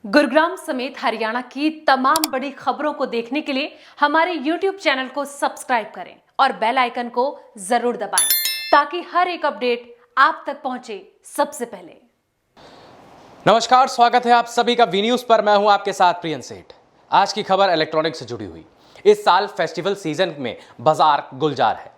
गुरुग्राम समेत हरियाणा की तमाम बड़ी खबरों को देखने के लिए हमारे YouTube चैनल को सब्सक्राइब करें और बेल आइकन को जरूर दबाएं ताकि हर एक अपडेट आप तक पहुंचे सबसे पहले। नमस्कार, स्वागत है आप सभी का वी न्यूज पर। मैं हूं आपके साथ प्रियन सेठ। आज की खबर इलेक्ट्रॉनिक से जुड़ी हुई। इस साल फेस्टिवल सीजन में बाजार गुलजार है।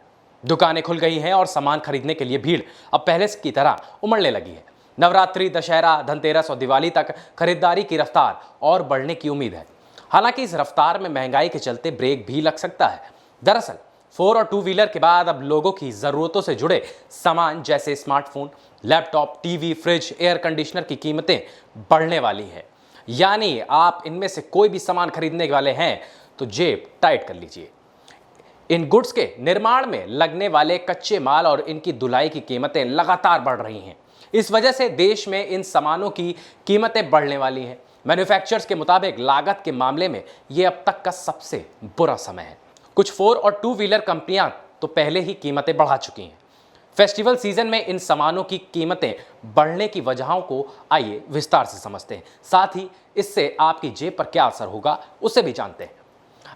दुकानें खुल गई हैं और सामान खरीदने के लिए भीड़ अब पहले की तरह उमड़ने लगी है। नवरात्रि, दशहरा, धनतेरस और दिवाली तक खरीदारी की रफ्तार और बढ़ने की उम्मीद है। हालांकि इस रफ्तार में महंगाई के चलते ब्रेक भी लग सकता है। दरअसल 4 और 2 व्हीलर के बाद अब लोगों की जरूरतों से जुड़े सामान जैसे smartphone, laptop, TV, fridge, air conditioner की कीमतें बढ़ने वाली है। यानी आप इनमें से कोई भी सामान खरीदने वाले हैं तो जेब टाइट कर लीजिए। इन गुड्स के निर्माण में लगने वाले कच्चे माल और इनकी धुलाई की कीमतें लगातार बढ़ रही हैं। इस वजह से देश में इन सामानों की कीमतें बढ़ने वाली हैं। मैन्युफैक्चरर्स के मुताबिक लागत के मामले में यह अब तक का सबसे बुरा समय है। कुछ 4 और 2 व्हीलर कंपनियां तो पहले ही कीमतें बढ़ा चुकी हैं। फेस्टिवल सीजन में इन सामानों की कीमतें बढ़ने की वजहों को आइए विस्तार से समझते हैं। साथ ही इससे आपकी जेब पर क्या असर होगा उसे भी जानते हैं।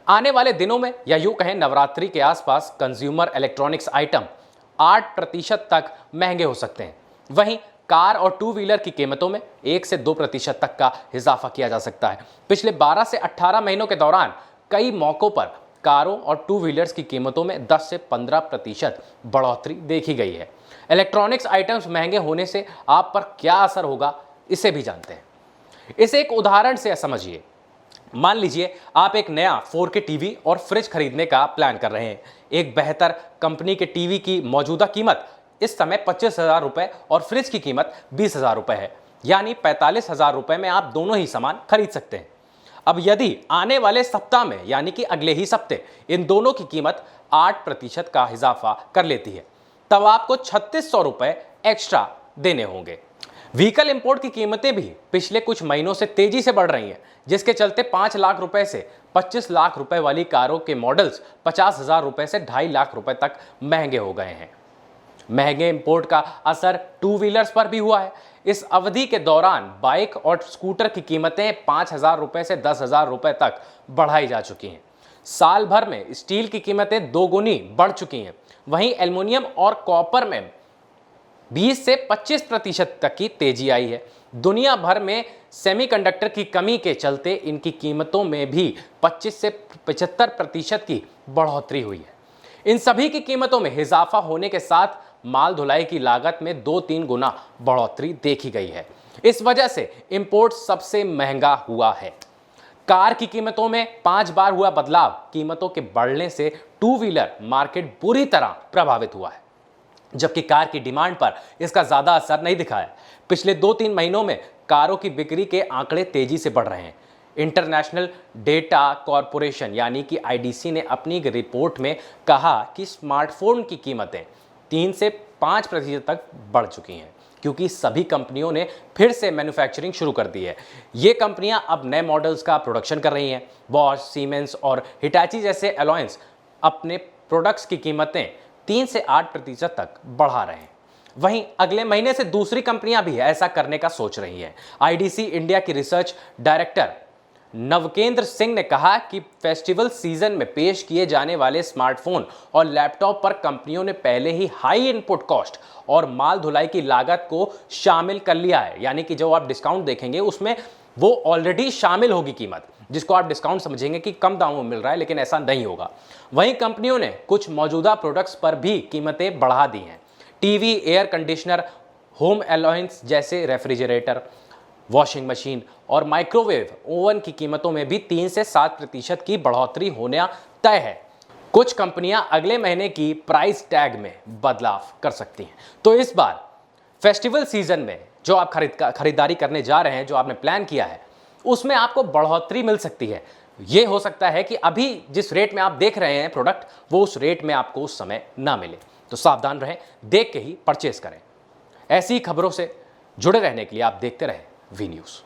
आने वाले दिनों में या यूं कहें नवरात्रि के आसपास कंज्यूमर इलेक्ट्रॉनिक्स आइटम 8% तक महंगे हो सकते हैं। वहीं कार और 2 व्हीलर की कीमतों में 1 से 2% तक का इजाफा किया जा सकता है। पिछले 12 से 18 महीनों के दौरान कई मौकों पर कारों और 2 व्हीलर्स की कीमतों में 10 से 15% बढ़ोतरी देखी गई है। इलेक्ट्रॉनिक्स आइटम्स महंगे होने से आप पर क्या असर होगा इसे भी जानते हैं। इसे एक उदाहरण से समझिए। मान लीजिए आप एक नया 4K टीवी और फ्रिज खरीदने का प्लान कर रहे हैं। एक बेहतर कंपनी के टीवी की मौजूदा कीमत इस समय 25,000 रुपए और फ्रिज की कीमत 20,000 रुपए है। यानी 45,000 रुपए में आप दोनों ही सामान खरीद सकते हैं। अब यदि आने वाले सप्ताह में यानी कि अगले ही सप्ते इन दोनों की कीमत 8% का इजाफा कर लेती है, तब आपको 3600 रुपए एक्स्ट्रा देने होंगे। व्हीकल इंपोर्ट की कीमतें भी पिछले कुछ महीनों से तेजी से बढ़ रही हैं, जिसके चलते 5 लाख रुपए से 25 लाख रुपए वाली कारों के मॉडल्स 50,000 रुपए से 2.5 लाख रुपए तक महंगे हो गए हैं। महंगे इंपोर्ट का असर 2 व्हीलर्स पर भी हुआ है। इस अवधि के दौरान बाइक और स्कूटर की कीमतें 5,000 रुपए से 10,000 रुपए तक बढ़ाई जा चुकी हैं। साल भर में स्टील की कीमतें 2 गुनी बढ़ चुकी हैं। वहीं एल्युमिनियम और कॉपर में 20 से 25% तक की तेजी आई है। दुनिया भर में सेमीकंडक्टर की कमी के चलते इनकी कीमतों में भी 25 से 75% की बढ़ोतरी हुई है। इन सभी की कीमतों में इजाफा होने के साथ माल धुलाई की लागत में 2-3 गुना बढ़ोतरी देखी गई है। इस वजह से इंपोर्ट सबसे महंगा हुआ है। कार की कीमतों में 5 बार हुआ बदलाव। कीमतों के बढ़ने से 2 व्हीलर मार्केट बुरी तरह प्रभावित हुआ है, जबकि कार की डिमांड पर इसका ज्यादा असर नहीं दिखा है। पिछले 2-3 महीनों में कारों की बिक्री के आंकड़े तेजी से बढ़ रहे हैं। इंटरनेशनल डेटा कॉरपोरेशन यानी कि आईडीसी ने अपनी रिपोर्ट में कहा कि स्मार्टफोन की कीमतें 3 से 5% तक बढ़ चुकी हैं, क्योंकि सभी कंपनियों ने फिर से मैन्युफैक्चरिंग शुरू कर दी है। ये कंपनियां अब नए मॉडल्स का प्रोडक्शन कर रही हैं। बॉश, सीमेंस और हिटाची जैसे एलायंस अपने प्रोडक्ट्स की कीमतें 3 से 8% तक बढ़ा रहे हैं। वहीं अगले महीने से दूसरी कंपनियां भी ऐसा करने का सोच रही हैं। आईडीसी इंडिया की रिसर्च डायरेक्टर नवकेंद्र सिंह ने कहा कि फेस्टिवल सीजन में पेश किए जाने वाले स्मार्टफोन और लैपटॉप पर कंपनियों ने पहले ही हाई इनपुट कॉस्ट और माल धुलाई की लागत को शामिल कर लिया है। यानी कि जो आप डिस्काउंट देखेंगे उसमें वो ऑलरेडी शामिल होगी कीमत, जिसको आप डिस्काउंट समझेंगे कि कम दामों में मिल रहा है, लेकिन ऐसा नहीं होगा। वहीं कंपनियों ने कुछ मौजूदा प्रोडक्ट्स पर भी कीमतें बढ़ा दी हैं। TV, air conditioner, home alliance जैसे रेफ्रिजरेटर, वॉशिंग मशीन और माइक्रोवेव ओवन की कीमतों में भी 3 से 7% की बढ़ोतरी होना तय है। कुछ कंपनियां अगले महीने की प्राइस टैग में बदलाव कर सकती हैं। तो इस बार फेस्टिवल सीजन में जो आप खरीदारी करने जा रहे हैं, जो आपने प्लान किया है, उसमें आपको बढ़ोतरी मिल सकती है। ये हो सकता है कि अभी जिस रेट में आप देख रहे हैं प्रोडक्ट, वो उस रेट में आपको उस समय ना मिले। तो सावधान रहें, देख के ही परचेस करें। ऐसी खबरों से जुड़े रहने के लिए आप देखते रहें वी न्यूज़।